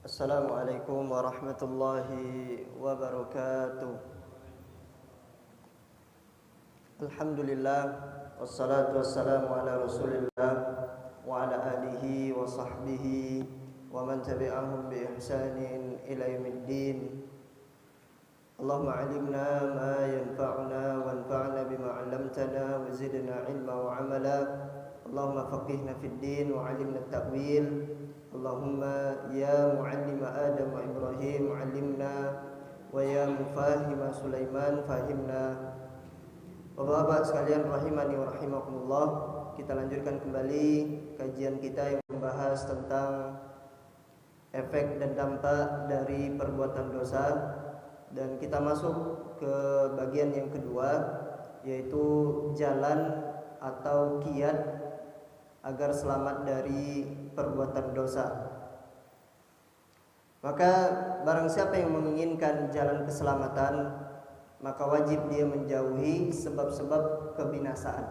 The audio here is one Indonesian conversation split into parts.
Assalamualaikum warahmatullahi wabarakatuh. Alhamdulillah, wassalatu wassalamu ala rasulillah wa ala alihi wa sahbihi wa man tabi'ahum bi ihsanin ila yaumiddin. Allahumma alimna ma yanfa'una wanfa'na bima 'allamtana wa zidna ilma wa 'amala. Allahumma faqihna fid din wa 'allimna at-ta'wil. Allahumma ya mu'allima Adam wa Ibrahim 'allimna wa ya mufahima Sulaiman fahimna. Bapak-bapak sekalian rahimani wa rahimakumullah, kita lanjutkan kembali kajian kita yang membahas tentang efek dan dampak dari perbuatan dosa, dan kita masuk ke bagian yang kedua, yaitu jalan atau kiat agar selamat dari perbuatan dosa. Maka barang siapa yang menginginkan jalan keselamatan, maka wajib dia menjauhi sebab-sebab kebinasaan.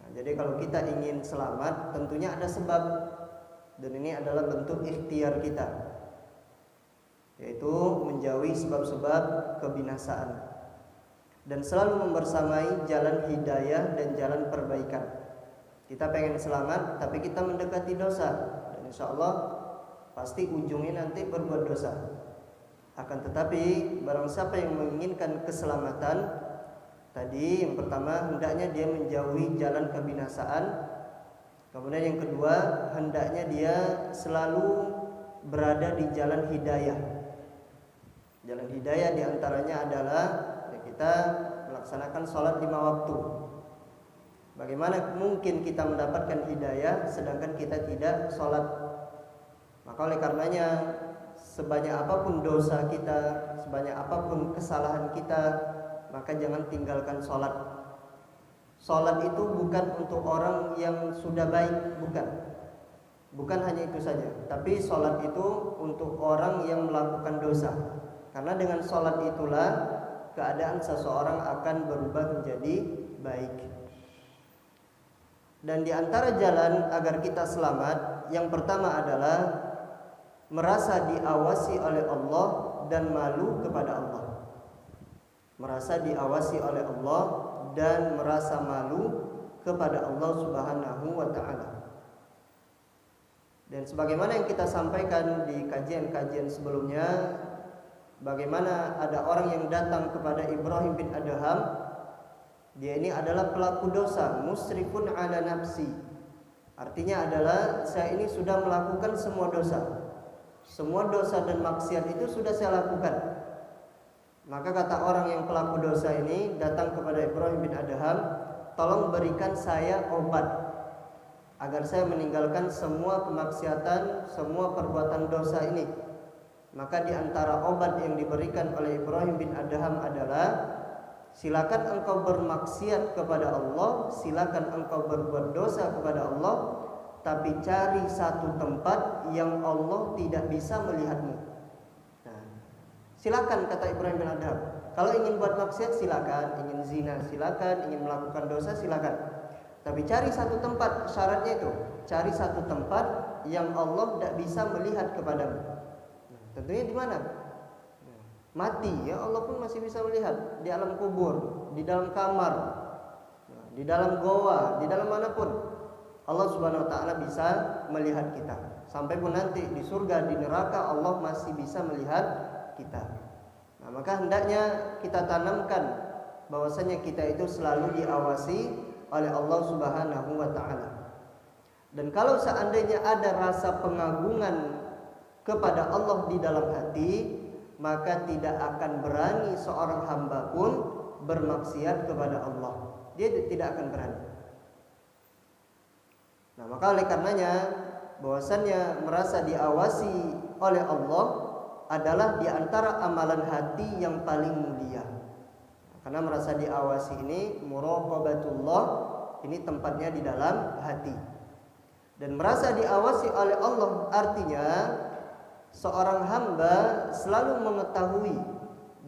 Nah, jadi kalau kita ingin selamat, tentunya ada sebab, dan ini adalah bentuk ikhtiar kita, yaitu menjauhi sebab-sebab kebinasaan dan selalu membersamai jalan hidayah dan jalan perbaikan. Kita pengen selamat, tapi kita mendekati dosa, dan insya Allah pasti ujungnya nanti berbuat dosa. Akan tetapi barang siapa yang menginginkan keselamatan, tadi yang pertama hendaknya dia menjauhi jalan kebinasaan. Kemudian yang kedua, hendaknya dia selalu berada di jalan hidayah. Jalan hidayah diantaranya adalah kita melaksanakan sholat 5 waktu. Bagaimana mungkin kita mendapatkan hidayah sedangkan kita tidak sholat? Maka oleh karenanya, sebanyak apapun dosa kita, sebanyak apapun kesalahan kita, maka jangan tinggalkan sholat. Sholat itu bukan untuk orang yang sudah baik, bukan hanya itu saja. Tapi sholat itu untuk orang yang melakukan dosa. Karena dengan sholat itulah keadaan seseorang akan berubah menjadi baik. Dan di antara jalan agar kita selamat, yang pertama adalah merasa diawasi oleh Allah dan malu kepada Allah. Merasa diawasi oleh Allah dan merasa malu kepada Allah Subhanahu wa ta'ala. Dan sebagaimana yang kita sampaikan di kajian-kajian sebelumnya, bagaimana ada orang yang datang kepada Ibrahim bin Adham. Dia ini adalah pelaku dosa, musrifun ala nafsi. Artinya adalah saya ini sudah melakukan semua dosa. Semua dosa dan maksiat itu sudah saya lakukan. Maka kata orang yang pelaku dosa ini datang kepada Ibrahim bin Adham, tolong berikan saya obat agar saya meninggalkan semua kemaksiatan, semua perbuatan dosa ini. Maka di antara obat yang diberikan oleh Ibrahim bin Adham adalah, silakan engkau bermaksiat kepada Allah, silakan engkau berbuat dosa kepada Allah, tapi cari satu tempat yang Allah tidak bisa melihatmu. Nah, silakan kata Ibrahim bin Adham. Kalau ingin buat maksiat silakan, ingin zina silakan, ingin melakukan dosa silakan. Tapi cari satu tempat, syaratnya itu, cari satu tempat yang Allah tidak bisa melihat kepadamu. Nah, tentunya di mana? Mati, ya Allah pun masih bisa melihat. Di alam kubur, di dalam kamar, di dalam goa, di dalam manapun, Allah Subhanahu wa ta'ala bisa melihat kita. Sampai pun nanti di surga, di neraka, Allah masih bisa melihat kita. Nah, maka hendaknya kita tanamkan bahwasanya kita itu selalu diawasi oleh Allah Subhanahu wa ta'ala. Dan kalau seandainya ada rasa pengagungan kepada Allah di dalam hati, maka tidak akan berani seorang hamba pun bermaksiat kepada Allah. Dia tidak akan berani. Nah, maka oleh karenanya bahwasannya merasa diawasi oleh Allah adalah di antara amalan hati yang paling mulia. Karena merasa diawasi ini, muraqabatullah, ini tempatnya di dalam hati. Dan merasa diawasi oleh Allah artinya seorang hamba selalu mengetahui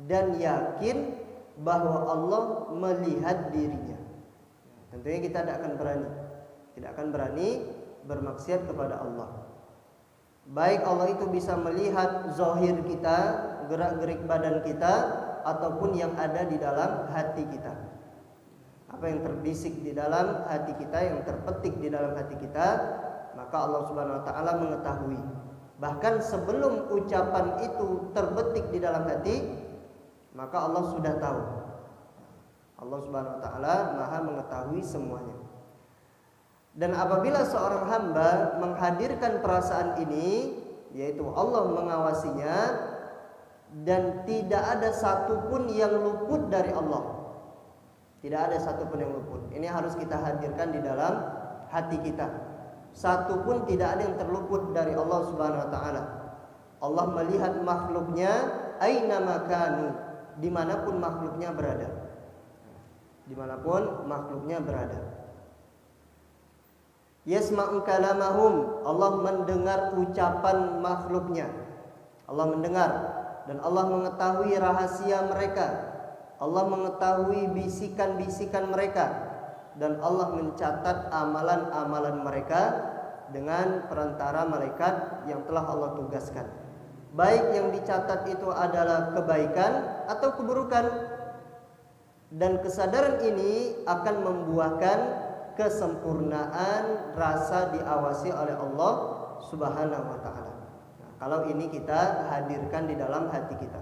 dan yakin bahwa Allah melihat dirinya. Tentunya kita tidak akan berani bermaksiat kepada Allah. Baik Allah itu bisa melihat zahir kita, gerak-gerik badan kita, ataupun yang ada di dalam hati kita. Apa yang terbisik di dalam hati kita, yang terpetik di dalam hati kita, maka Allah Subhanahu wa taala mengetahui. Bahkan sebelum ucapan itu terbetik di dalam hati, maka Allah sudah tahu. Allah Subhanahu wa taala Maha mengetahui semuanya. Dan apabila seorang hamba menghadirkan perasaan ini, yaitu Allah mengawasinya, dan tidak ada satupun yang luput dari Allah. Tidak ada satupun yang luput. Ini harus kita hadirkan di dalam hati kita. Satupun tidak ada yang terluput dari Allah Subhanahu wa taala. Allah melihat makhluknya aina makanu, dimanapun makhluknya berada. Dimanapun makhluknya berada. Yasma'u kalamahum, Allah mendengar ucapan makhluknya. Allah mendengar dan Allah mengetahui rahasia mereka. Allah mengetahui bisikan-bisikan mereka, dan Allah mencatat amalan-amalan mereka dengan perantara malaikat yang telah Allah tugaskan. Baik yang dicatat itu adalah kebaikan atau keburukan. Dan kesadaran ini akan membuahkan kesempurnaan rasa diawasi oleh Allah Subhanahu wa taala. Nah, kalau ini kita hadirkan di dalam hati kita.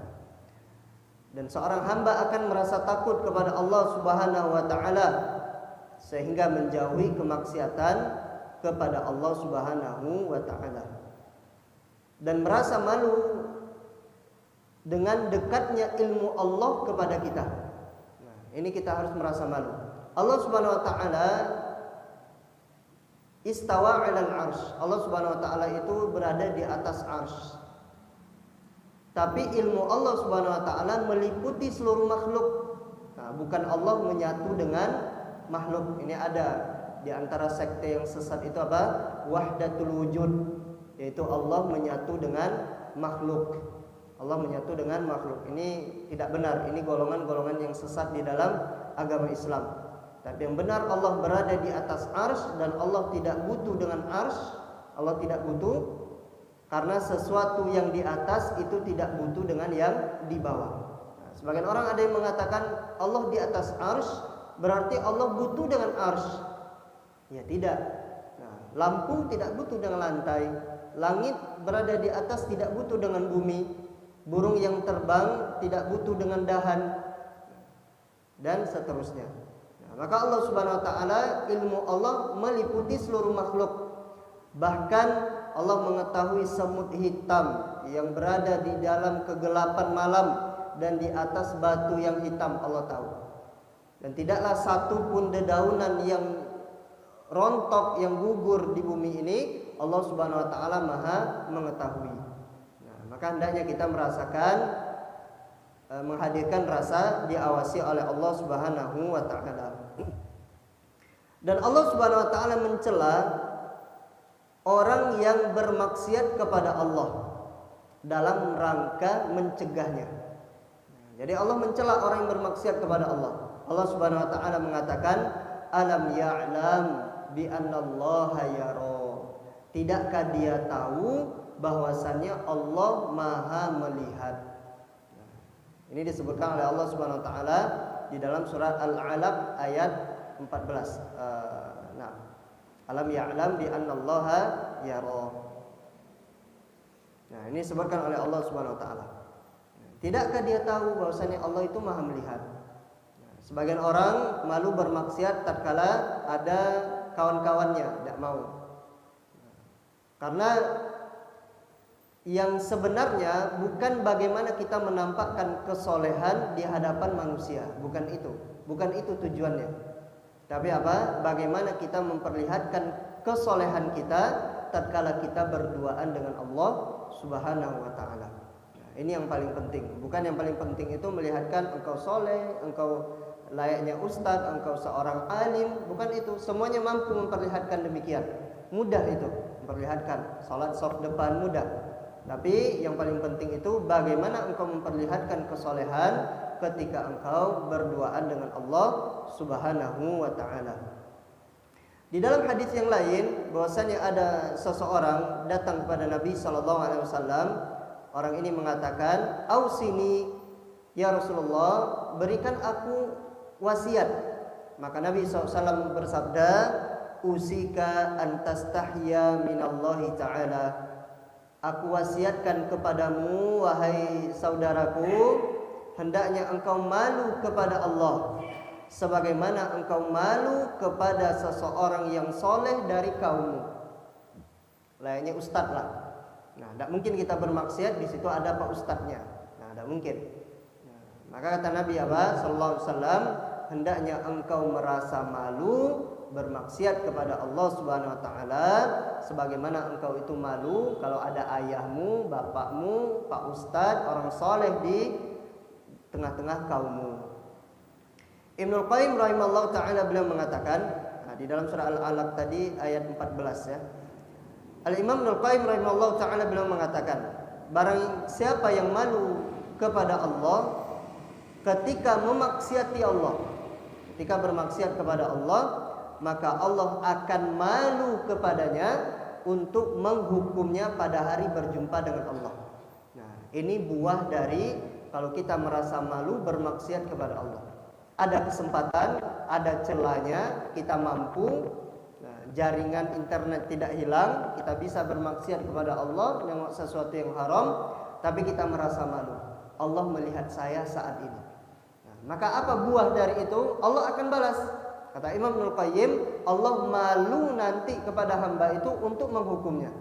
Dan seorang hamba akan merasa takut kepada Allah Subhanahu wa taala sehingga menjauhi kemaksiatan kepada Allah Subhanahu wa taala. Dan merasa malu dengan dekatnya ilmu Allah kepada kita. Nah, ini kita harus merasa malu. Allah Subhanahu wa taala istawa 'alal 'arsy. Allah Subhanahu wa taala itu berada di atas 'arsy. Tapi ilmu Allah Subhanahu wa taala meliputi seluruh makhluk. Nah, bukan Allah menyatu dengan makhluk. Ini ada di antara sekte yang sesat itu apa? Wahdatul wujud, yaitu Allah menyatu dengan makhluk. Allah menyatu dengan makhluk. Ini tidak benar. Ini golongan-golongan yang sesat di dalam agama Islam. Tapi yang benar, Allah berada di atas arsy dan Allah tidak butuh dengan arsy. Allah tidak butuh, karena sesuatu yang di atas itu tidak butuh dengan yang di bawah. Nah, sebagian orang ada yang mengatakan Allah di atas arsy, berarti Allah butuh dengan arsy. Ya tidak. Nah, lampu tidak butuh dengan lantai. Langit berada di atas tidak butuh dengan bumi. Burung yang terbang tidak butuh dengan dahan. Dan seterusnya. Nah, maka Allah Subhanahu wa taala, ilmu Allah meliputi seluruh makhluk. Bahkan Allah mengetahui semut hitam yang berada di dalam kegelapan malam dan di atas batu yang hitam, Allah tahu. Dan tidaklah satu pun dedaunan yang rontok, yang gugur di bumi ini, Allah Subhanahu wa taala Maha mengetahui. Nah, maka hendaknya kita merasakan, menghadirkan rasa diawasi oleh Allah Subhanahu wa taala. Dan Allah Subhanahu wa taala mencela orang yang bermaksiat kepada Allah dalam rangka mencegahnya. Jadi Allah mencela orang yang bermaksiat kepada Allah. Allah Subhanahu wa taala mengatakan, alam ya'lam bi annallaha yara. Tidakkah dia tahu bahwasannya Allah Maha melihat. Ini disebutkan oleh Allah Subhanahu wa taala di dalam surat Al-Alaq ayat 14. Alam ya'lam bi annallaha yara. Nah, ini disebutkan oleh Allah Subhanahu wa taala. Tidakkah dia tahu bahwasanya Allah itu Maha melihat? Nah, sebagian orang malu bermaksiat tatkala ada kawan-kawannya tidak mau. Karena yang sebenarnya bukan bagaimana kita menampakkan kesolehan di hadapan manusia, bukan itu. Bukan itu tujuannya. Tapi apa? Bagaimana kita memperlihatkan kesolehan kita tatkala kita berduaan dengan Allah Subhanahu wa taala. Nah, ini yang paling penting. Bukan yang paling penting itu melihatkan engkau soleh, engkau layaknya ustadz, engkau seorang alim. Bukan itu. Semuanya mampu memperlihatkan demikian. Mudah itu memperlihatkan. Salat saf depan mudah. Tapi yang paling penting itu bagaimana engkau memperlihatkan kesolehan ketika engkau berduaan dengan Allah Subhanahu wa taala. Di dalam hadis yang lain bahwasanya ada seseorang datang kepada Nabi sallallahu alaihi wasallam. Orang ini mengatakan, "Ausini ya Rasulullah, berikan aku wasiat." Maka Nabi SAW bersabda, "Usika an tastahya minallahi ta'ala." Aku wasiatkan kepadamu wahai saudaraku, hendaknya engkau malu kepada Allah sebagaimana engkau malu kepada seseorang yang soleh dari kaummu. Layaknya ustadz lah. Nah, tidak mungkin kita bermaksiat di situ ada pak ustadznya. Nah, tidak mungkin. Nah, maka kata Nabi Sallallahu Alaihi Wasallam, hendaknya engkau merasa malu bermaksiat kepada Allah Subhanahu Wa Taala, sebagaimana engkau itu malu kalau ada ayahmu, bapakmu, pak ustadz, orang soleh di tengah-tengah kaummu. Ibnul Qayyim rahimahullah ta'ala beliau mengatakan, di dalam surah Al-Alaq tadi ayat 14 ya. Al-Imam Ibnul Qayyim rahimahullah ta'ala beliau mengatakan, barang siapa yang malu kepada Allah ketika memaksiati Allah, ketika bermaksiat kepada Allah, maka Allah akan malu kepadanya untuk menghukumnya pada hari berjumpa dengan Allah. Nah, ini buah dari kalau kita merasa malu bermaksiat kepada Allah. Ada kesempatan, ada celahnya, kita mampu, jaringan internet tidak hilang, kita bisa bermaksiat kepada Allah dengan sesuatu yang haram, tapi kita merasa malu. Allah melihat saya saat ini. Maka apa buah dari itu? Allah akan balas. Kata Imam Ibnul Qayyim, Allah malu nanti kepada hamba itu untuk menghukumnya.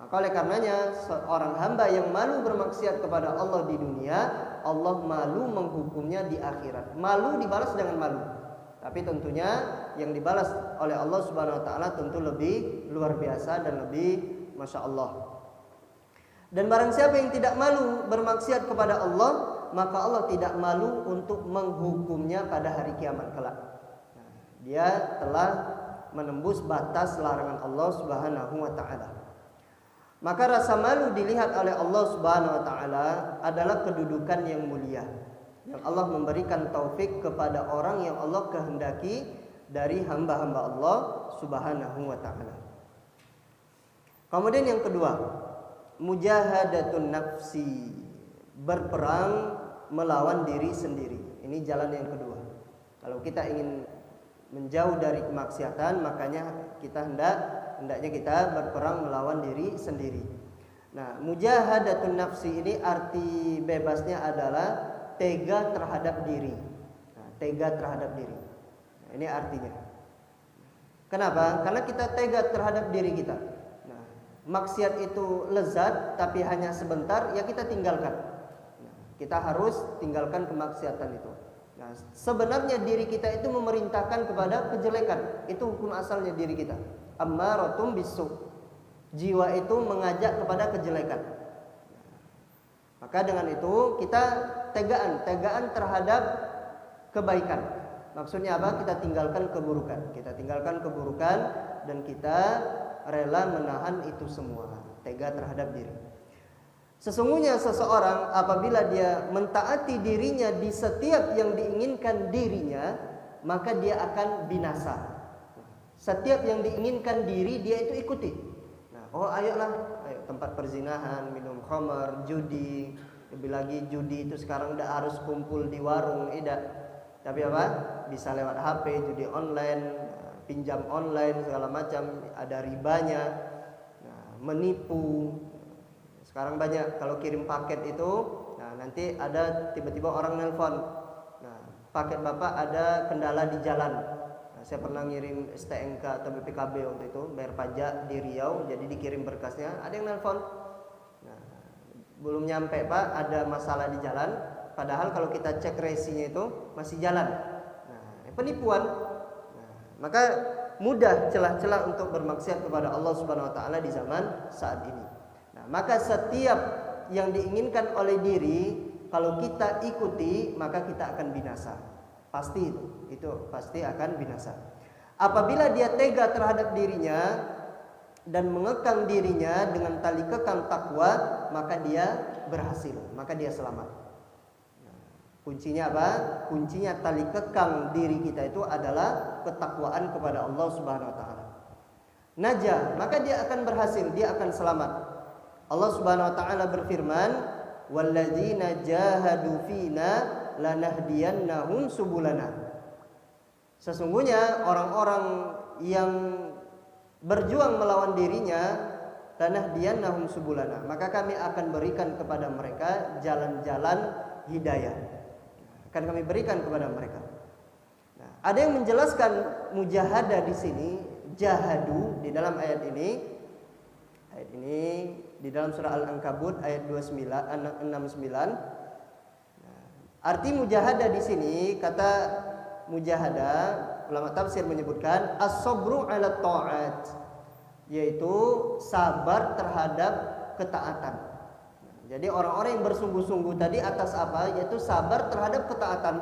Maka oleh karenanya seorang hamba yang malu bermaksiat kepada Allah di dunia, Allah malu menghukumnya di akhirat. Malu dibalas dengan malu. Tapi tentunya yang dibalas oleh Allah Subhanahu Wa Taala tentu lebih luar biasa dan lebih masya Allah. Dan barang siapa yang tidak malu bermaksiat kepada Allah, maka Allah tidak malu untuk menghukumnya pada hari kiamat kelak. Dia telah menembus batas larangan Allah Subhanahu Wa Taala. Maka rasa malu dilihat oleh Allah Subhanahu Wa Taala adalah kedudukan yang mulia, yang Allah memberikan taufik kepada orang yang Allah kehendaki dari hamba-hamba Allah Subhanahu Wa Taala. Kemudian yang kedua, mujahadatun nafsi, berperang melawan diri sendiri. Ini jalan yang kedua. Kalau kita ingin menjauh dari kemaksiatan, makanya kita hendaknya kita berperang melawan diri sendiri. Nah, mujahadatun nafsi ini arti bebasnya adalah tega terhadap diri. Nah, tega terhadap diri. Nah, ini artinya. Kenapa? Karena kita tega terhadap diri kita. Nah, maksiat itu lezat tapi hanya sebentar, ya kita tinggalkan. Nah, kita harus tinggalkan kemaksiatan itu. Nah, sebenarnya diri kita itu memerintahkan kepada kejelekan. Itu hukum asalnya diri kita. Ammaratum bisu. Jiwa itu mengajak kepada kejelekan. Maka dengan itu kita tegaan terhadap kebaikan. Maksudnya apa? Kita tinggalkan keburukan. Kita tinggalkan keburukan dan kita rela menahan itu semua. Tega terhadap diri. Sesungguhnya seseorang apabila dia mentaati dirinya di setiap yang diinginkan dirinya, maka dia akan binasa. Setiap yang diinginkan diri dia itu ikuti. Nah, ayo tempat perzinahan, minum khamar, judi, lebih lagi judi itu sekarang udah harus kumpul di warung, tidak. Tapi apa? Bisa lewat HP, judi online, pinjam online segala macam, ada ribanya, menipu. Sekarang banyak kalau kirim paket itu, nanti ada tiba-tiba orang nelpon. Nah, paket Bapak ada kendala di jalan. Saya pernah ngirim STNK atau BPKB waktu itu, bayar pajak di Riau, jadi dikirim berkasnya, ada yang nelpon. Nah, belum nyampe Pak, ada masalah di jalan, padahal kalau kita cek resinya itu masih jalan. Nah, penipuan. Nah, maka mudah celah-celah untuk bermaksiat kepada Allah Subhanahu Wa Taala di zaman saat ini. Nah, maka setiap yang diinginkan oleh diri, kalau kita ikuti, maka kita akan binasa. Pasti itu pasti akan binasa. Apabila dia tega terhadap dirinya dan mengekang dirinya dengan tali kekang takwa, maka dia berhasil, maka dia selamat. Kuncinya apa? Kuncinya tali kekang diri kita itu adalah ketakwaan kepada Allah Subhanahu wa taala. Najah, maka dia akan berhasil, dia akan selamat. Allah Subhanahu wa taala berfirman, "Walladzina jahadu fina lanahdiyannahum subulana." Sesungguhnya orang-orang yang berjuang melawan dirinya, lanahdiyannahum subulana, maka kami akan berikan kepada mereka jalan-jalan hidayah. Akan kami berikan kepada mereka. Nah, ada yang menjelaskan mujahadah di sini, jahadu di dalam ayat ini di dalam surah Al-Ankabut ayat 69. Nah, arti mujahadah di sini, kata mujahadah, ulama tafsir menyebutkan as-sabru 'ala ta'at, yaitu sabar terhadap ketaatan. Jadi orang-orang yang bersungguh-sungguh tadi atas apa? Yaitu sabar terhadap ketaatan.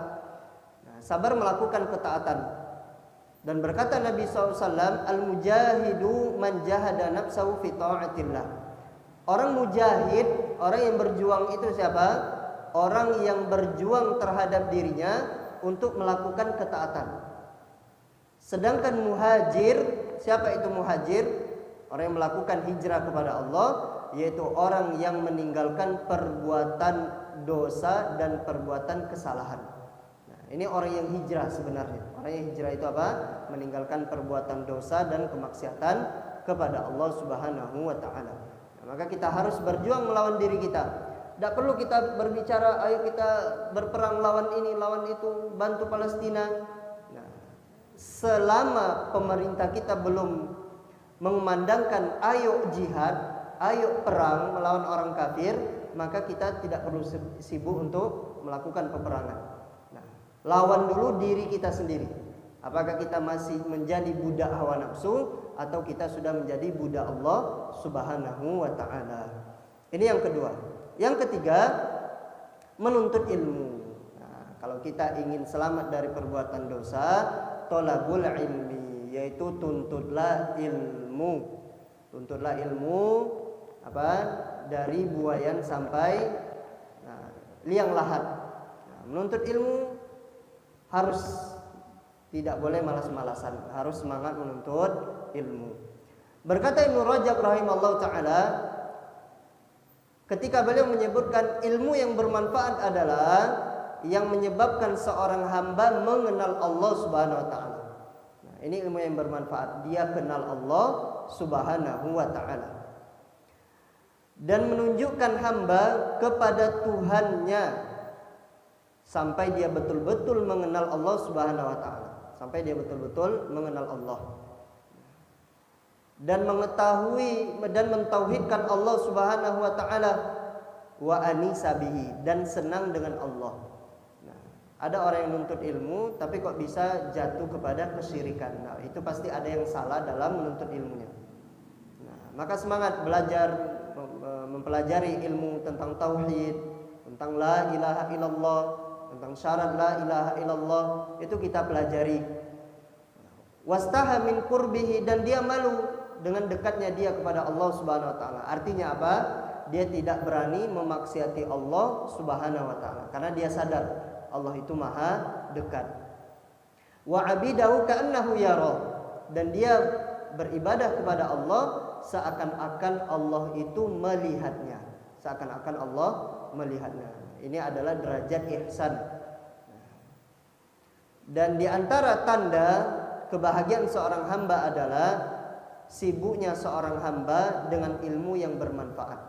Nah, sabar melakukan ketaatan. Dan berkata Nabi SAW, al-mujahidu man jahada nafsahu fi ta'atillah. Orang mujahid, orang yang berjuang itu siapa? Orang yang berjuang terhadap dirinya untuk melakukan ketaatan. Sedangkan muhajir, siapa itu muhajir? Orang yang melakukan hijrah kepada Allah, yaitu orang yang meninggalkan perbuatan dosa dan perbuatan kesalahan. Nah, ini orang yang hijrah sebenarnya. Orang yang hijrah itu apa? Meninggalkan perbuatan dosa dan kemaksiatan kepada Allah Subhanahu wa taala. Nah, maka kita harus berjuang melawan diri kita. Tidak perlu kita berbicara, ayo kita berperang lawan ini, lawan itu, bantu Palestina. Nah, selama pemerintah kita belum mengumandangkan ayo jihad, ayo perang melawan orang kafir, maka kita tidak perlu sibuk untuk melakukan peperangan. Nah, lawan dulu diri kita sendiri. Apakah kita masih menjadi budak hawa nafsu atau kita sudah menjadi budak Allah Subhanahu wa taala. Ini yang kedua. Yang ketiga, menuntut ilmu. Nah, kalau kita ingin selamat dari perbuatan dosa, thalabul ilmi, yaitu tuntutlah ilmu. Tuntutlah ilmu apa? Dari buayan sampai liang lahat. Nah, menuntut ilmu harus tidak boleh malas-malasan, harus semangat menuntut ilmu. Berkata Ibnu Rajab rahimallahu taala, ketika beliau menyebutkan ilmu yang bermanfaat adalah yang menyebabkan seorang hamba mengenal Allah Subhanahu wa taala. Nah, ini ilmu yang bermanfaat, dia kenal Allah Subhanahu wa taala. Dan menunjukkan hamba kepada Tuhannya sampai dia betul-betul mengenal Allah Subhanahu wa taala, sampai dia betul-betul mengenal Allah dan mengetahui dan mentauhidkan Allah Subhanahu wa taala, wa anisa bihi, dan senang dengan Allah. Nah, ada orang yang menuntut ilmu tapi kok bisa jatuh kepada kesyirikan. Nah, itu pasti ada yang salah dalam menuntut ilmunya. Nah, maka semangat belajar, mempelajari ilmu tentang tauhid, tentang la ilaha illallah, tentang syarat la ilaha illallah, itu kita pelajari. Wastaha min qurbihi, dan dia malu dengan dekatnya dia kepada Allah Subhanahu wa taala. Artinya apa? Dia tidak berani memaksiati Allah Subhanahu wa taala karena dia sadar Allah itu maha dekat. Wa abidahu ka'annahu yara, dan dia beribadah kepada Allah seakan-akan Allah itu melihatnya, seakan-akan Allah melihatnya. Ini adalah derajat ihsan. Dan di antara tanda kebahagiaan seorang hamba adalah sibuknya seorang hamba dengan ilmu yang bermanfaat.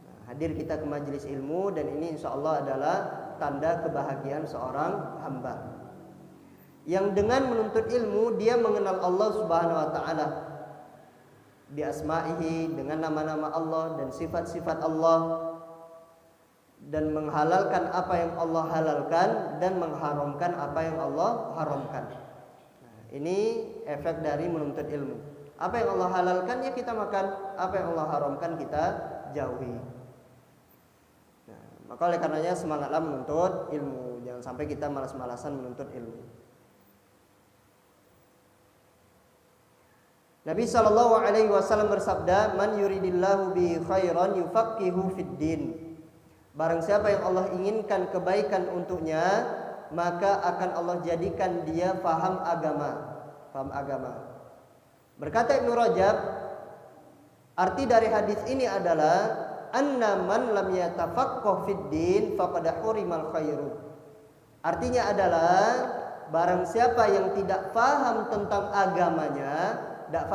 Nah, hadir kita ke majelis ilmu, dan ini insya Allah adalah tanda kebahagiaan seorang hamba yang dengan menuntut ilmu dia mengenal Allah Subhanahu wa taala bi asma'ihi, dengan nama-nama Allah dan sifat-sifat Allah, dan menghalalkan apa yang Allah halalkan dan mengharamkan apa yang Allah haramkan. Nah, ini efek dari menuntut ilmu. Apa yang Allah halalkan ya kita makan, apa yang Allah haramkan kita jauhi. Nah, maka oleh karenanya semangatlah menuntut ilmu, jangan sampai kita malas-malasan menuntut ilmu. Nabi sallallahu alaihi wasallam bersabda, "Man yuridillahu bi khairan yufaqihu fid din." Barang siapa yang Allah inginkan kebaikan untuknya, maka akan Allah jadikan dia faham agama. Berkata Ibnu Rajab, arti dari hadis ini adalah anna man lam yatafaqqah fid din faqad hurimal khairu. Artinya adalah barang siapa yang tidak faham tentang agamanya, tidak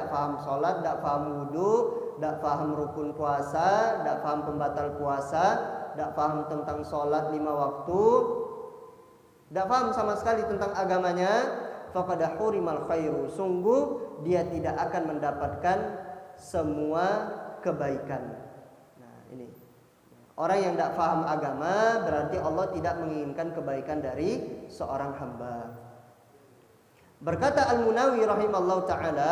faham sholat, tidak faham wudu, tidak faham rukun puasa, tidak faham pembatal puasa, tidak faham tentang sholat 5 waktu, tidak faham sama sekali tentang agamanya, faqad hurimal khairu. Sungguh dia tidak akan mendapatkan semua kebaikan. Nah, ini. Orang yang tidak faham agama berarti Allah tidak menginginkan kebaikan dari seorang hamba. Berkata Al-Munawi rahimallahu ta'ala,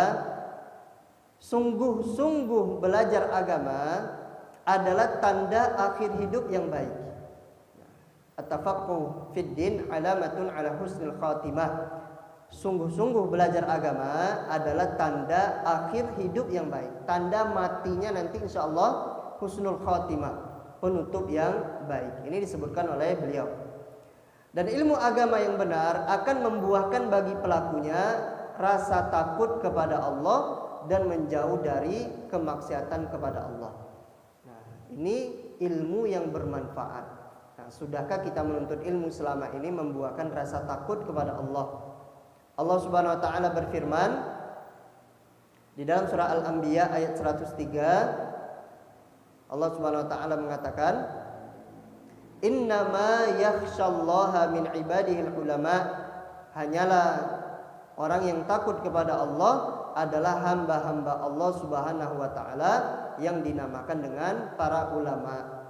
sungguh-sungguh belajar agama adalah tanda akhir hidup yang baik. At-tafaqquh fid din alamatun ala husnil khatimah. Sungguh-sungguh belajar agama adalah tanda akhir hidup yang baik. Tanda matinya nanti insyaallah husnul khatimah, penutup yang baik. Ini disebutkan oleh beliau. Dan ilmu agama yang benar akan membuahkan bagi pelakunya rasa takut kepada Allah dan menjauh dari kemaksiatan kepada Allah. Nah, ini ilmu yang bermanfaat. Nah, sudahkah kita menuntut ilmu selama ini membuahkan rasa takut kepada Allah? Allah Subhanahu wa taala berfirman di dalam surah Al-Anbiya ayat 103. Allah Subhanahu wa taala mengatakan, "Innama yakhsyallaha min ibadihil ulama." Hanyalah orang yang takut kepada Allah adalah hamba-hamba Allah Subhanahu wa taala yang dinamakan dengan para ulama.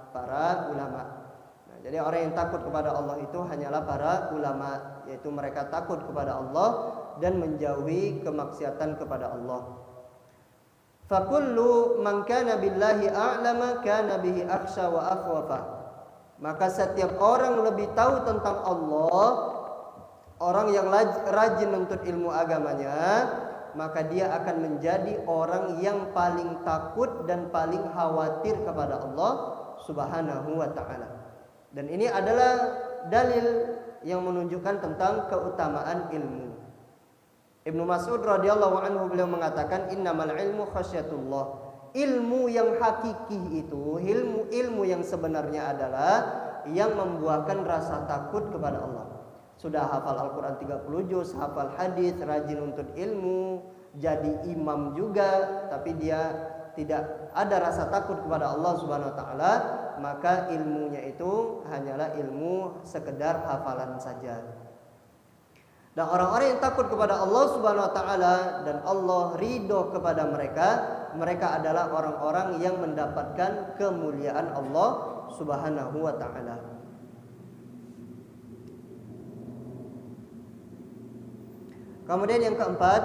Nah, jadi orang yang takut kepada Allah itu hanyalah para ulama, yaitu mereka takut kepada Allah dan menjauhi kemaksiatan kepada Allah. Fakullu man kana billahi a'lama kana bihi akhsha wa akhwafa. Maka setiap orang lebih tahu tentang Allah, orang yang rajin menuntut ilmu agamanya, maka dia akan menjadi orang yang paling takut dan paling khawatir kepada Allah Subhanahu wa taala. Dan ini adalah dalil yang menunjukkan tentang keutamaan ilmu. Ibnu Mas'ud radhiyallahu anhu beliau mengatakan, innamal ilmu khasyatullah. Ilmu yang hakiki itu, ilmu yang sebenarnya adalah yang membuahkan rasa takut kepada Allah. Sudah hafal Al-Quran 30 juz, hafal hadis, rajin untuk ilmu, jadi imam juga, tapi dia tidak ada rasa takut kepada Allah Subhanahu wa taala, maka ilmunya itu hanyalah ilmu sekedar hafalan saja. Dan orang-orang yang takut kepada Allah Subhanahu wa taala dan Allah ridho kepada mereka adalah orang-orang yang mendapatkan kemuliaan Allah Subhanahu wa taala. Kemudian yang keempat,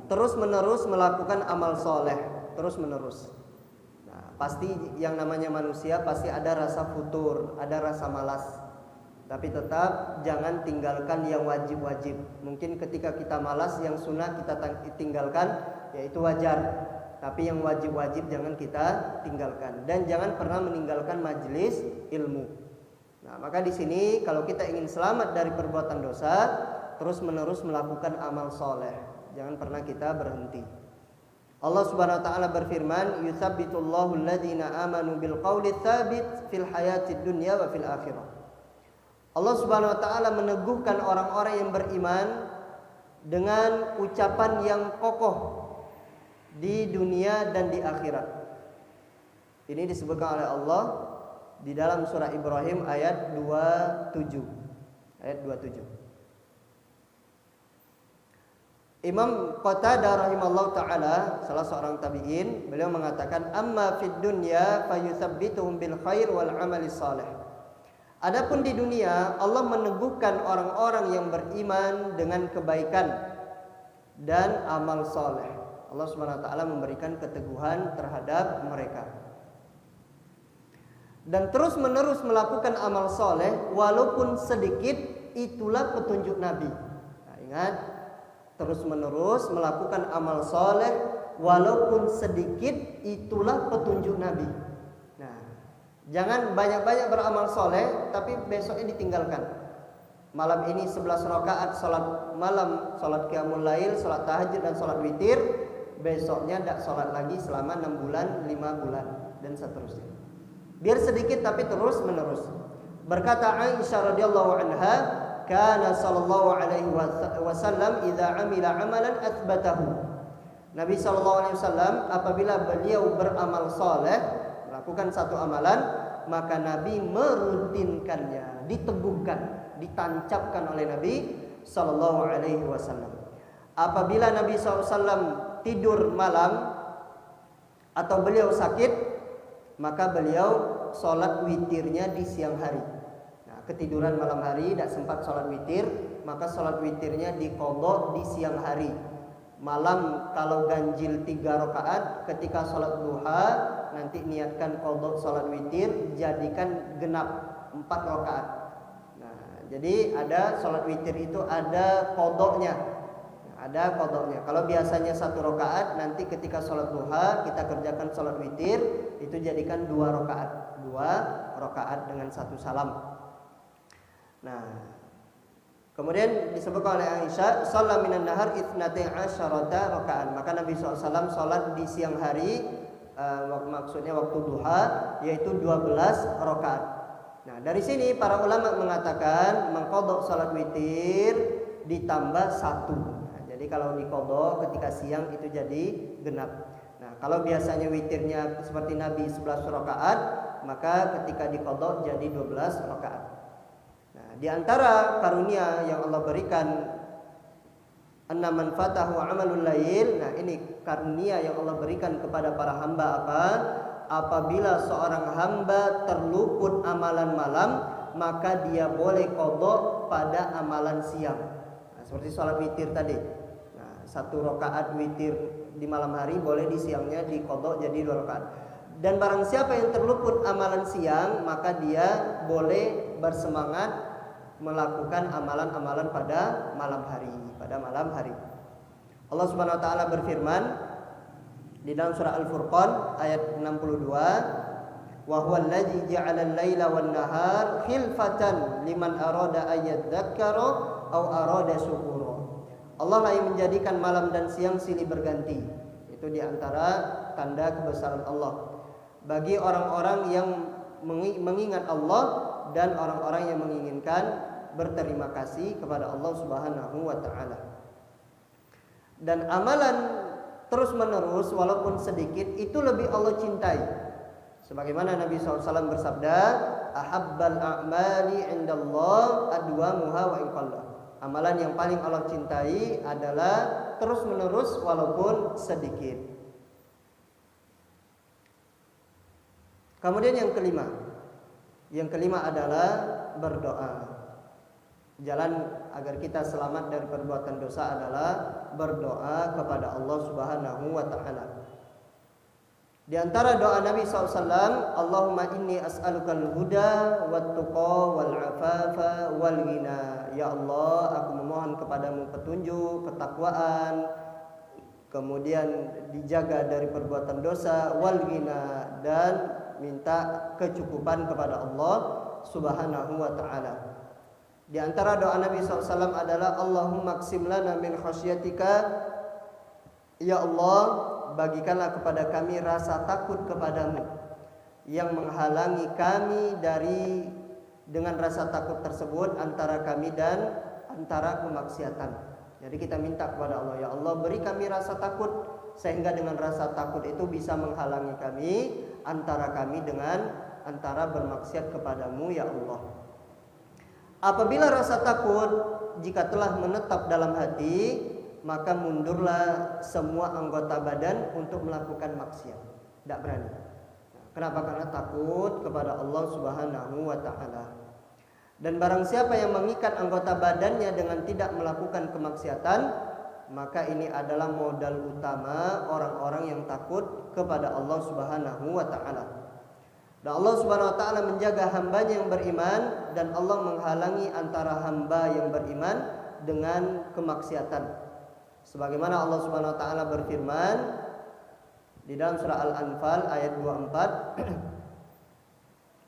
terus-menerus melakukan amal soleh, terus-menerus. Nah, pasti yang namanya manusia pasti ada rasa futur, ada rasa malas. Tapi tetap jangan tinggalkan yang wajib-wajib. Mungkin ketika kita malas, yang sunnah kita tinggalkan, yaitu wajar. Tapi yang wajib-wajib jangan kita tinggalkan. Dan jangan pernah meninggalkan majelis ilmu. Nah, maka di sini kalau kita ingin selamat dari perbuatan dosa, terus-menerus melakukan amal soleh. Jangan pernah kita berhenti. Allah Subhanahu wa taala berfirman, "Yutsabbitullahu alladziina aamanu bil qauli tsabit fil hayatid dunya wa fil akhirah." Allah Subhanahu wa taala meneguhkan orang-orang yang beriman dengan ucapan yang kokoh di dunia dan di akhirat. Ini disebutkan oleh Allah di dalam surah Ibrahim ayat 27. Ayat 27. Imam Qatadah rahimallahu taala, salah seorang tabi'in, beliau mengatakan, "Amma fid dunya fayutsabbituhum bil khair wal amali salih." Adapun di dunia, Allah meneguhkan orang-orang yang beriman dengan kebaikan dan amal soleh. Allah Subhanahu wa taala memberikan keteguhan terhadap mereka. Dan terus-menerus melakukan amal soleh walaupun sedikit, itulah petunjuk Nabi. Nah, ingat, terus-menerus melakukan amal soleh walaupun sedikit, itulah petunjuk Nabi. Nah, Jangan banyak-banyak beramal soleh tapi besoknya ditinggalkan. Malam ini 11 rakaat salat malam, salat qiyamul lail, salat tahajud dan salat witir. Besoknya tidak salat lagi selama 6 bulan, 5 bulan dan seterusnya. Biar sedikit tapi terus menerus. Berkata Aisyah radhiyallahu anha, "Kana sallallahu alaihi wasallam idza amila amalan athbatahu." Nabi sallallahu alaihi wasallam apabila beliau beramal saleh, melakukan satu amalan, maka Nabi merutinkannya, diteguhkan, ditancapkan oleh Nabi sallallahu alaihi wasallam. Apabila Nabi SAW tidur malam atau beliau sakit, maka beliau sholat witirnya di siang hari. Nah, ketiduran malam hari tidak sempat sholat witir, maka sholat witirnya diqadha di siang hari. Malam kalau ganjil 3 rakaat, ketika sholat duha nanti niatkan qadha sholat witir, jadikan genap 4 rakaat. Nah, jadi ada sholat witir itu ada qadhanya. Ada qadhanya. Kalau biasanya 1 rakaat, nanti ketika sholat duha kita kerjakan sholat witir, itu jadikan 2 rakaat. 2 rakaat dengan 1 salam. Nah, kemudian disebutkan oleh Aisyah, "Shalla minan nahar 12 rakaat." Maka Nabi SAW sholat di siang hari, maksudnya waktu duha, yaitu 12 rakaat. Nah, dari sini para ulama mengatakan mengqadha sholat witir ditambah 1. Jadi kalau diqadha ketika siang itu jadi genap. Nah, kalau biasanya witirnya seperti Nabi 11 rakaat, maka ketika diqadha jadi 12 rakaat. Nah, di antara karunia yang Allah berikan, anna man fatahu amalul lail. Nah, ini karunia yang Allah berikan kepada para hamba apa? Apabila seorang hamba terluput amalan malam, maka dia boleh qadha pada amalan siang. Nah, seperti sholat witir tadi. 1 rakaat witir di malam hari boleh di siangnya diqadha jadi 2 rakaat. Dan barang siapa yang terluput amalan siang, maka dia boleh bersemangat melakukan amalan-amalan pada malam hari. Allah Subhanahu wa taala berfirman di dalam surah Al-Furqan ayat 62, "Wa huwal ladzi ja'ala al-laila wan nahar khilfatan liman arada ayyadzakkara aw arada syukura." Allah lah yang menjadikan malam dan siang silih berganti. Itu diantara tanda kebesaran Allah bagi orang-orang yang mengingat Allah dan orang-orang yang menginginkan berterima kasih kepada Allah Subhanahu wa taala. Dan amalan terus menerus walaupun sedikit itu lebih Allah cintai. Sebagaimana Nabi SAW bersabda, "Ahabbal a'mali 'indallah adwamuha wa in qalla." Amalan yang paling Allah cintai adalah terus menerus walaupun sedikit. Kemudian yang kelima adalah berdoa. Jalan agar kita selamat dari perbuatan dosa adalah berdoa kepada Allah Subhanahu wa taala. Di antara doa Nabi SAW, "Allahumma inni as'alukal huda wat tuqa wal afafa wal ghina." Ya Allah, aku memohon kepadamu petunjuk, ketakwaan, kemudian dijaga dari perbuatan dosa, wal ghina, dan minta kecukupan kepada Allah Subhanahu wa taala. Di antara doa Nabi SAW adalah, "Allahumma qsim lana min khasyatika." Ya Allah, bagikanlah kepada kami rasa takut kepadamu yang menghalangi kami dengan rasa takut tersebut antara kami dan antara kemaksiatan. Jadi kita minta kepada Allah, ya Allah beri kami rasa takut sehingga dengan rasa takut itu bisa menghalangi kami antara bermaksiat kepadamu ya Allah. Apabila rasa takut jika telah menetap dalam hati, maka mundurlah semua anggota badan untuk melakukan maksiat. Tidak berani. Kenapa? Karena takut kepada Allah Subhanahu wa taala. Dan barang siapa yang mengikat anggota badannya dengan tidak melakukan kemaksiatan, maka ini adalah modal utama orang-orang yang takut kepada Allah Subhanahu wa taala. Dan Allah Subhanahu wa taala menjaga hambanya yang beriman, dan Allah menghalangi antara hamba yang beriman dengan kemaksiatan. Sebagaimana Allah Subhanahu wa taala berfirman di dalam surah Al-Anfal ayat 24,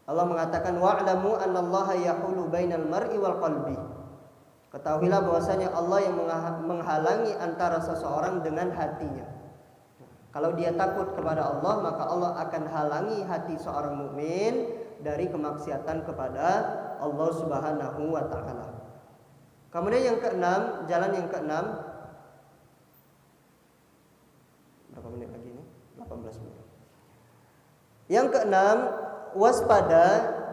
Allah mengatakan wa'lamu annallaha yahulu bainal mar'i wal qalbi. Ketahuilah bahwasanya Allah yang menghalangi antara seseorang dengan hatinya. Kalau dia takut kepada Allah, maka Allah akan halangi hati seorang mukmin dari kemaksiatan kepada Allah Subhanahu wa taala. Kemudian yang keenam, jalan yang keenam. Berapa menit lagi ini? 18 menit. Yang keenam, waspada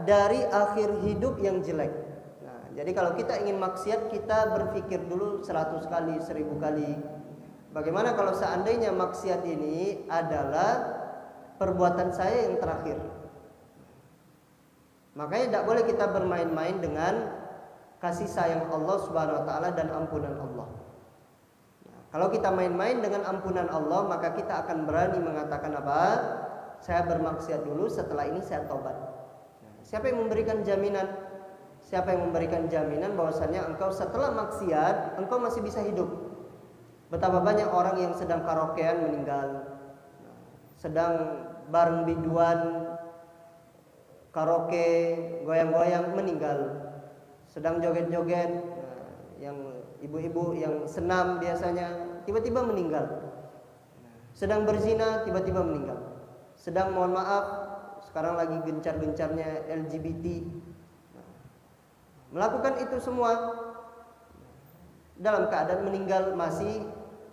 dari akhir hidup yang jelek. Nah, jadi kalau kita ingin maksiat, kita berpikir dulu 100 kali, 1000 kali. Bagaimana kalau seandainya maksiat ini adalah perbuatan saya yang terakhir? Makanya tidak boleh kita bermain-main dengan kasih sayang Allah Subhanahu wa taala dan ampunan Allah. Nah, kalau kita main-main dengan ampunan Allah, maka kita akan berani mengatakan apa? Saya bermaksiat dulu, setelah ini saya tobat. Nah, siapa yang memberikan jaminan? Siapa yang memberikan jaminan bahwasanya engkau setelah maksiat engkau masih bisa hidup? Betapa banyak orang yang sedang karaokean meninggal, sedang bareng biduan, karaoke, goyang-goyang meninggal, sedang joget-joget, yang ibu-ibu yang senam biasanya tiba-tiba meninggal, sedang berzina tiba-tiba meninggal, sedang mohon maaf sekarang lagi gencar-gencarnya LGBT, melakukan itu semua dalam keadaan meninggal, masih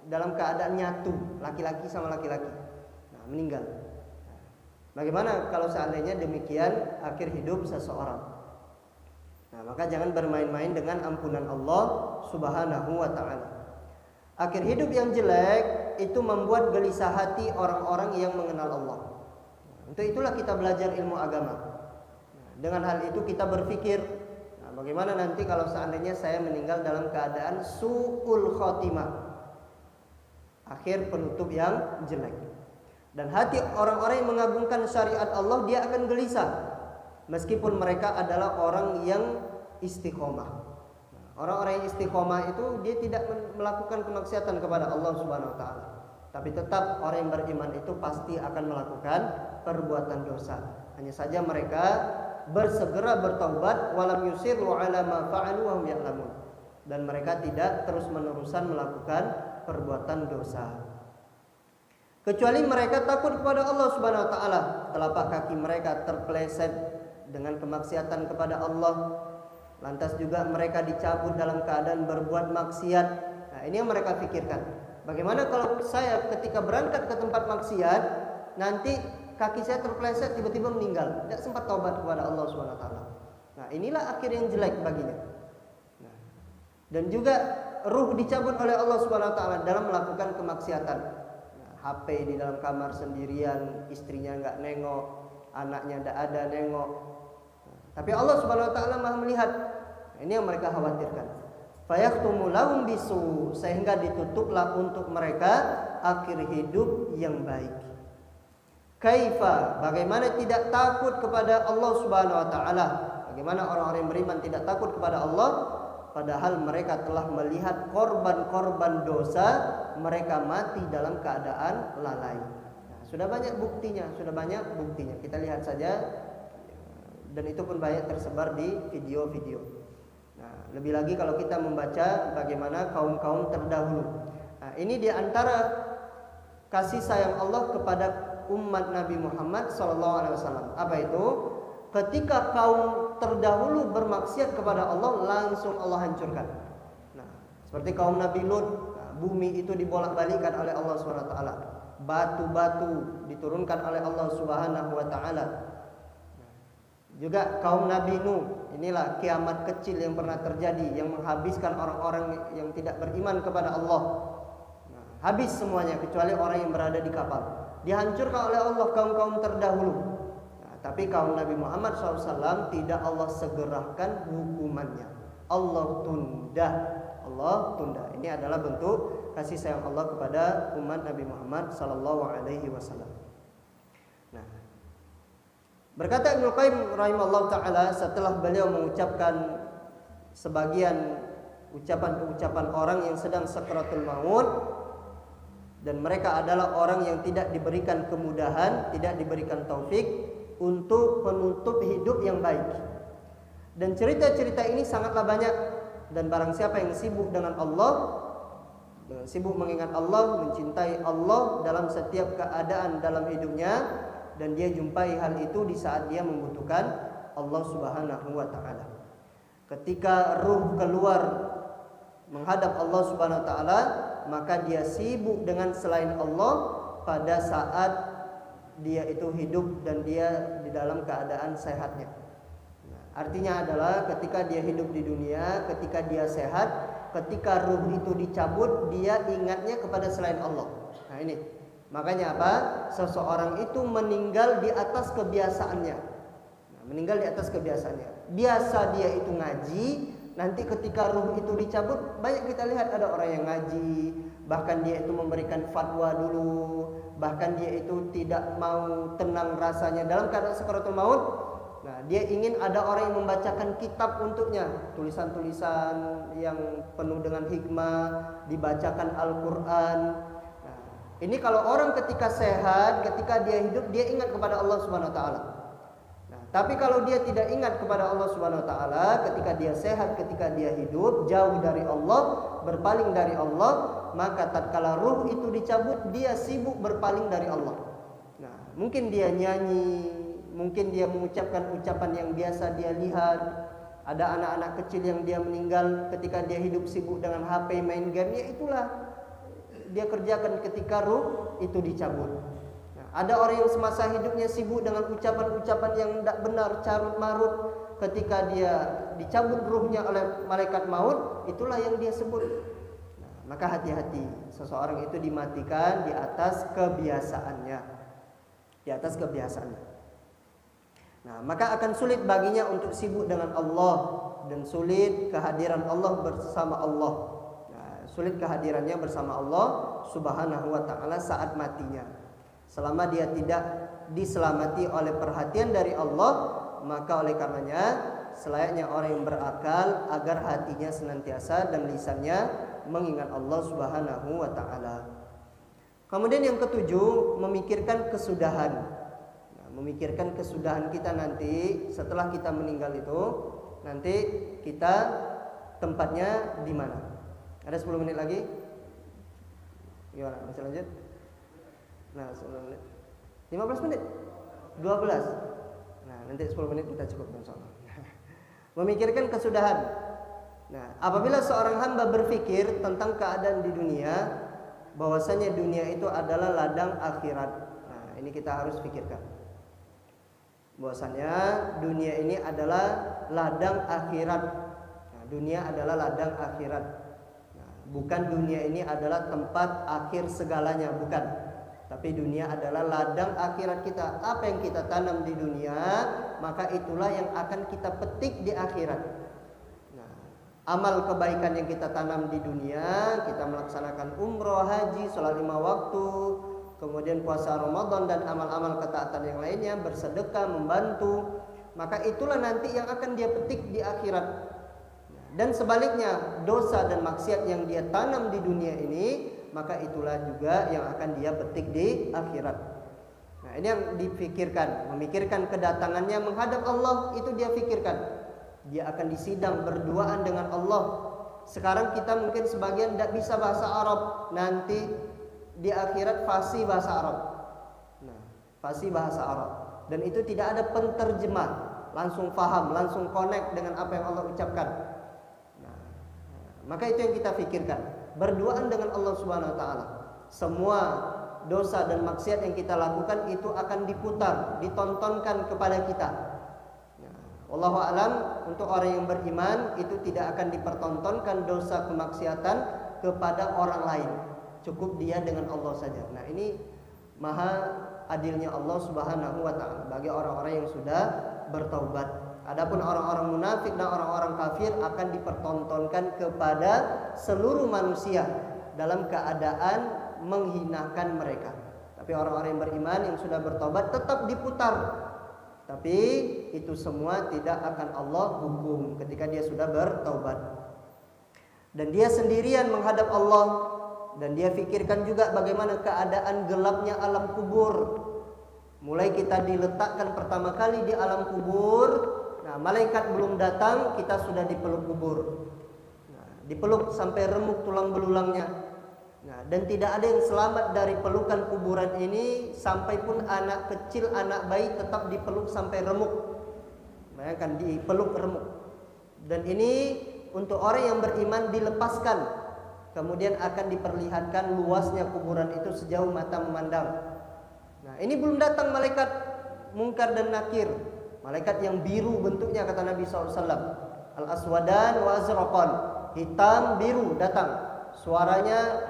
dalam keadaan nyatu, laki-laki sama laki-laki, meninggal. Bagaimana kalau seandainya demikian akhir hidup seseorang? Nah, maka jangan bermain-main dengan ampunan Allah Subhanahu wa taala. Akhir hidup yang jelek itu membuat gelisah hati orang-orang yang mengenal Allah. Untuk itulah kita belajar ilmu agama. Dengan hal itu kita berpikir, bagaimana nanti kalau seandainya saya meninggal dalam keadaan su'ul khotimah, akhir penutup yang jelek. Dan hati orang-orang yang mengagungkan syariat Allah, dia akan gelisah meskipun mereka adalah orang yang istiqomah. Orang-orang yang istiqomah itu dia tidak melakukan kemaksiatan kepada Allah Subhanahu wa taala. Tapi tetap orang yang beriman itu pasti akan melakukan perbuatan dosa. Hanya saja mereka bersegera bertaubat, walam yusirru ala ma fa'alu wa hum ya'lamun. Dan mereka tidak terus-menerusan melakukan perbuatan dosa. Kecuali mereka takut kepada Allah Subhanahu wa taala, telapak kaki mereka terpeleset dengan kemaksiatan kepada Allah. Lantas juga mereka dicabut dalam keadaan berbuat maksiat. Nah, ini yang mereka pikirkan. Bagaimana kalau saya ketika berangkat ke tempat maksiat, nanti kaki saya terpeleset tiba-tiba meninggal, tidak sempat taubat kepada Allah Subhanahu wa taala. Nah, inilah akhir yang jelek baginya. Nah, dan juga ruh dicabut oleh Allah Subhanahu wa taala dalam melakukan kemaksiatan. Nah, HP di dalam kamar sendirian, istrinya enggak nengok, anaknya enggak ada nengok. Nah, tapi Allah Subhanahu wa taala Maha melihat. Nah, ini yang mereka khawatirkan. Fayaqtumu lahum bisu, sehingga ditutuplah untuk mereka akhir hidup yang baik. Kaifa, bagaimana tidak takut kepada Allah Subhanahu wa taala? Bagaimana orang-orang yang beriman tidak takut kepada Allah padahal mereka telah melihat korban-korban dosa mereka mati dalam keadaan lalai. Nah, sudah banyak buktinya. Kita lihat saja, dan itu pun banyak tersebar di video-video. Nah, lebih lagi kalau kita membaca bagaimana kaum-kaum terdahulu. Nah, ini di antara kasih sayang Allah kepada umat Nabi Muhammad SAW. Apa itu? Ketika kaum terdahulu bermaksiat kepada Allah, langsung Allah hancurkan. Nah, seperti kaum Nabi Lut, bumi itu dibolak-balikan oleh Allah SWT. Batu-batu diturunkan oleh Allah Subhanahu wa taala. Juga kaum Nabi Nuh, inilah kiamat kecil yang pernah terjadi, yang menghabiskan orang-orang yang tidak beriman kepada Allah. Nah, habis semuanya kecuali orang yang berada di kapal. Dihancurkan oleh Allah kaum-kaum terdahulu. Nah, tapi kaum Nabi Muhammad SAW tidak Allah segerakan hukumannya. Allah tunda. Ini adalah bentuk kasih sayang Allah kepada umat Nabi Muhammad SAW. Nah, berkata Ibnu Qayyim rahimahullah taala setelah beliau mengucapkan sebagian ucapan-ucapan orang yang sedang sakaratul maut, dan mereka adalah orang yang tidak diberikan kemudahan, tidak diberikan taufik. untuk penutup hidup yang baik. Dan cerita-cerita ini sangatlah banyak, dan barang siapa yang sibuk dengan Allah, sibuk mengingat Allah, mencintai Allah dalam setiap keadaan dalam hidupnya, dan dia jumpai hal itu di saat dia membutuhkan Allah Subhanahu wa taala. Ketika ruh keluar menghadap Allah Subhanahu wa taala, maka dia sibuk dengan selain Allah pada saat dia itu hidup dan dia di dalam keadaan sehatnya. Artinya adalah ketika dia hidup di dunia, ketika dia sehat, ketika ruh itu dicabut, dia ingatnya kepada selain Allah. Nah ini, makanya apa? Seseorang itu meninggal di atas kebiasaannya. Nah, meninggal di atas kebiasaannya. Biasa dia itu ngaji, nanti ketika ruh itu dicabut, banyak kita lihat ada orang yang ngaji, bahkan dia itu memberikan fatwa dulu, bahkan dia itu tidak mau tenang rasanya dalam keadaan sakaratul maut. Nah, dia ingin ada orang yang membacakan kitab untuknya, tulisan-tulisan yang penuh dengan hikmah, dibacakan Al-Quran. Nah, ini kalau orang ketika sehat, ketika dia hidup, dia ingat kepada Allah Subhanahu Wa Taala. Nah, tapi kalau dia tidak ingat kepada Allah Subhanahu Wa Taala, ketika dia sehat, ketika dia hidup, jauh dari Allah, berpaling dari Allah, maka tatkala ruh itu dicabut, dia sibuk berpaling dari Allah. Nah, mungkin dia nyanyi, mungkin dia mengucapkan ucapan yang biasa dia lihat. Ada anak-anak kecil yang dia meninggal ketika dia hidup sibuk dengan HP, main game. Ya itulah dia kerjakan ketika ruh itu dicabut. Nah, ada orang yang semasa hidupnya sibuk dengan ucapan-ucapan yang tidak benar, carut marut. Ketika dia dicabut ruhnya oleh malaikat maut, itulah yang dia sebut. Nah, maka hati-hati, seseorang itu dimatikan di atas kebiasaannya. Di atas kebiasaannya. Nah, maka akan sulit baginya untuk sibuk dengan Allah, dan sulit kehadiran Allah bersama Allah. Nah, sulit kehadirannya bersama Allah Subhanahu wa taala saat matinya. Selama dia tidak diselamati oleh perhatian dari Allah, maka oleh karenanya selayaknya orang yang berakal agar hatinya senantiasa dan lisannya mengingat Allah Subhanahu wa taala. Kemudian yang ketujuh, memikirkan kesudahan. Memikirkan kesudahan kita nanti setelah kita meninggal itu, nanti kita tempatnya di mana. Ada 10 menit lagi? Gimana? Masih lanjut? Nah, 10 menit. 15 menit? 12. Nah, nanti 10 menit kita cukup insyaallah. Memikirkan kesudahan. Nah, apabila seorang hamba berpikir tentang keadaan di dunia, bahwasanya dunia itu adalah ladang akhirat. Nah, ini kita harus pikirkan. Bahwasanya dunia ini adalah ladang akhirat. Nah, dunia adalah ladang akhirat. Nah, bukan dunia ini adalah tempat akhir segalanya, bukan. Tapi dunia adalah ladang akhirat kita. Apa yang kita tanam di dunia, maka itulah yang akan kita petik di akhirat. Nah, amal kebaikan yang kita tanam di dunia, kita melaksanakan umroh, haji, sholat 5 waktu, kemudian puasa Ramadan dan amal-amal ketaatan yang lainnya, bersedekah, membantu, maka itulah nanti yang akan dia petik di akhirat. Dan sebaliknya, dosa dan maksiat yang dia tanam di dunia ini, maka itulah juga yang akan dia petik di akhirat. Nah, ini yang dipikirkan, memikirkan kedatangannya menghadap Allah, itu dia pikirkan. Dia akan disidang berduaan dengan Allah. Sekarang kita mungkin sebagian tidak bisa bahasa Arab, nanti di akhirat fasih bahasa Arab. Nah, fasih bahasa Arab. Dan itu tidak ada penterjemah, langsung faham, langsung connect dengan apa yang Allah ucapkan. Nah, maka itu yang kita pikirkan, berduaan dengan Allah Subhanahu wa taala. Semua dosa dan maksiat yang kita lakukan itu akan diputar, ditontonkan kepada kita. Nah, wallahu a'lam, untuk orang yang beriman itu tidak akan dipertontonkan dosa kemaksiatan kepada orang lain. Cukup dia dengan Allah saja. Nah, ini maha adilnya Allah Subhanahu wa taala bagi orang-orang yang sudah bertaubat. Adapun orang-orang munafik dan orang-orang kafir akan dipertontonkan kepada seluruh manusia dalam keadaan menghinakan mereka. Tapi orang-orang yang beriman yang sudah bertaubat tetap diputar. Tapi itu semua tidak akan Allah hukum ketika dia sudah bertaubat. Dan dia sendirian menghadap Allah. Dan dia fikirkan juga bagaimana keadaan gelapnya alam kubur. Mulai kita diletakkan pertama kali di alam kubur, nah malaikat belum datang, kita sudah dipeluk kubur. Nah, dipeluk sampai remuk tulang belulangnya. Nah, dan tidak ada yang selamat dari pelukan kuburan ini, sampai pun anak kecil, anak bayi tetap dipeluk sampai remuk. Bayangkan, dipeluk remuk. Dan ini untuk orang yang beriman dilepaskan, kemudian akan diperlihatkan luasnya kuburan itu sejauh mata memandang. Nah, ini belum datang malaikat Munkar dan Nakir, malaikat yang biru bentuknya, kata Nabi SAW, al-aswadan wa azraqan, hitam biru datang, suaranya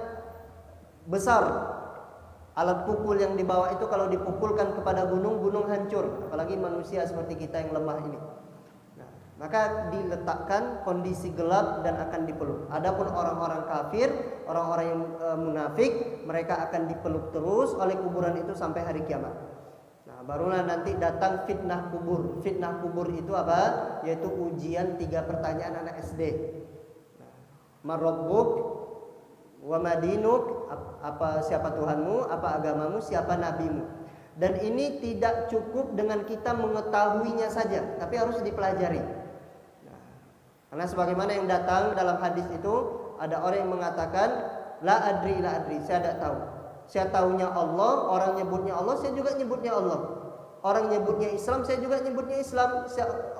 besar. Alat pukul yang dibawa itu kalau dipukulkan kepada gunung, gunung hancur, apalagi manusia seperti kita yang lemah ini. Nah, maka diletakkan kondisi gelap dan akan dipeluk. Adapun orang-orang kafir, orang-orang yang munafik, mereka akan dipeluk terus oleh kuburan itu sampai hari kiamat. Nah, barulah nanti datang fitnah kubur. Fitnah kubur itu apa? Yaitu ujian 3 pertanyaan anak SD. Nah, Marabbuk, wa madinuk, apa siapa Tuhanmu, apa agamamu, siapa nabimu. Dan ini tidak cukup dengan kita mengetahuinya saja, tapi harus dipelajari. Nah, karena sebagaimana yang datang dalam hadis itu, ada orang yang mengatakan la adri, saya tidak tahu. Saya tahunya Allah, orang nyebutnya Allah, saya juga nyebutnya Allah. Orang nyebutnya Islam, saya juga nyebutnya Islam.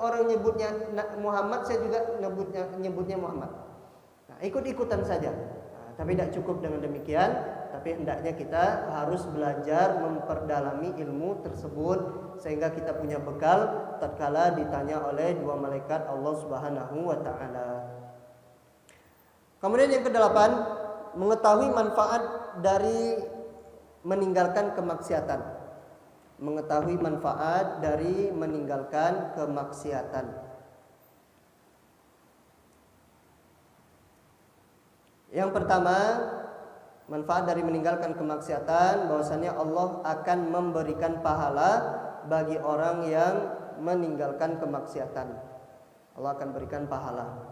Orang nyebutnya Muhammad, saya juga nyebutnya Muhammad. Nah, ikut-ikutan saja. Tapi tidak cukup dengan demikian, tapi hendaknya kita harus belajar memperdalami ilmu tersebut sehingga kita punya bekal tatkala ditanya oleh 2 malaikat Allah Subhanahu wa taala. Kemudian yang ke-8, mengetahui manfaat dari meninggalkan kemaksiatan. Mengetahui manfaat dari meninggalkan kemaksiatan. Yang pertama, manfaat dari meninggalkan kemaksiatan, bahwasanya Allah akan memberikan pahala bagi orang yang meninggalkan kemaksiatan. Allah akan berikan pahala.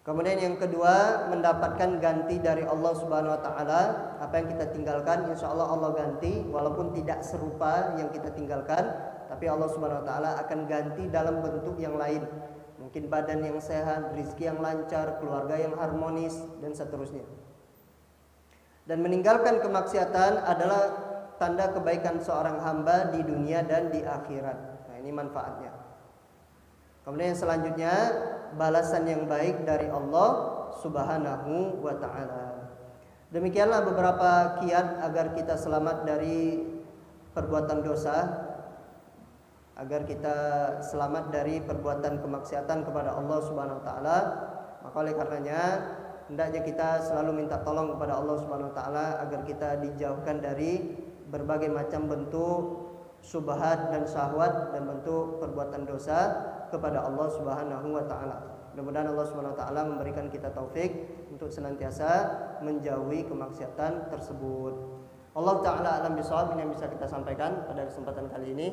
Kemudian yang kedua, mendapatkan ganti dari Allah Subhanahu wa taala. Apa yang kita tinggalkan, insya Allah Allah ganti, walaupun tidak serupa yang kita tinggalkan, tapi Allah Subhanahu wa taala akan ganti dalam bentuk yang lain. Mungkin badan yang sehat, rezeki yang lancar, keluarga yang harmonis, dan seterusnya. Dan meninggalkan kemaksiatan adalah tanda kebaikan seorang hamba di dunia dan di akhirat. Nah, ini manfaatnya. Kemudian yang selanjutnya, balasan yang baik dari Allah Subhanahu wa taala. Demikianlah beberapa kiat agar kita selamat dari perbuatan dosa, agar kita selamat dari perbuatan kemaksiatan kepada Allah Subhanahu wa taala. Maka oleh karenanya hendaknya kita selalu minta tolong kepada Allah Subhanahu wa taala agar kita dijauhkan dari berbagai macam bentuk syubhat dan syahwat dan bentuk perbuatan dosa kepada Allah Subhanahu wa taala. Mudah-mudahan Allah Subhanahu wa taala memberikan kita taufik untuk senantiasa menjauhi kemaksiatan tersebut. Allah taala alam bisawab, yang bisa kita sampaikan pada kesempatan kali ini.